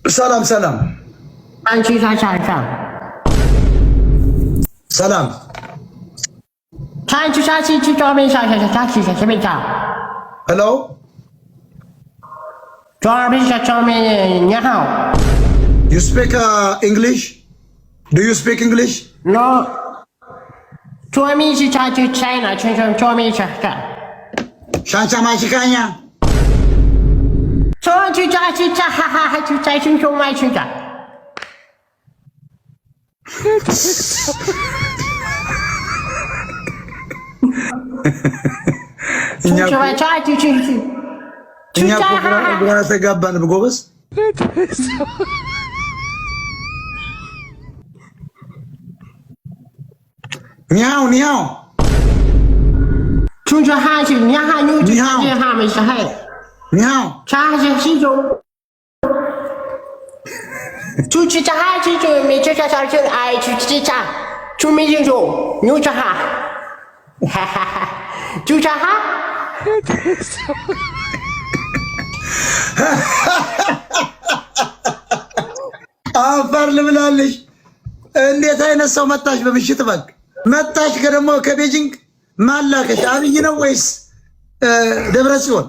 سلام سلام. أنتي سلام. سلام. أنتي ساتي تومي ساتي ساتي Hello. تومي نياو. You speak English? Do you speak English? No. تومي ساتي China. تومي ساتي. Shancha machikanya. تومي ساتي ساتي تومي ساتي. እኛ ግራ ተጋባን በጎበዝ ኒያው ኒያው ቹንጃሃጂ ኒያሃኙ ኒያሃ ኒያው ቻጂ ሲጆ ቹቺቻሃጂ ቹ ሚቻቻቻቹ አይ ቹቺቻ ቹሚጂጆ ኒውቻሃ ቹቻሃ አፈር ልብላለሽ። እንዴት አይነት ሰው መጣሽ? በምሽት በግ መጣሽ። ከደሞ ከቤጂንግ ማላከሽ አብይ ነው ወይስ ደብረ ጽዮን?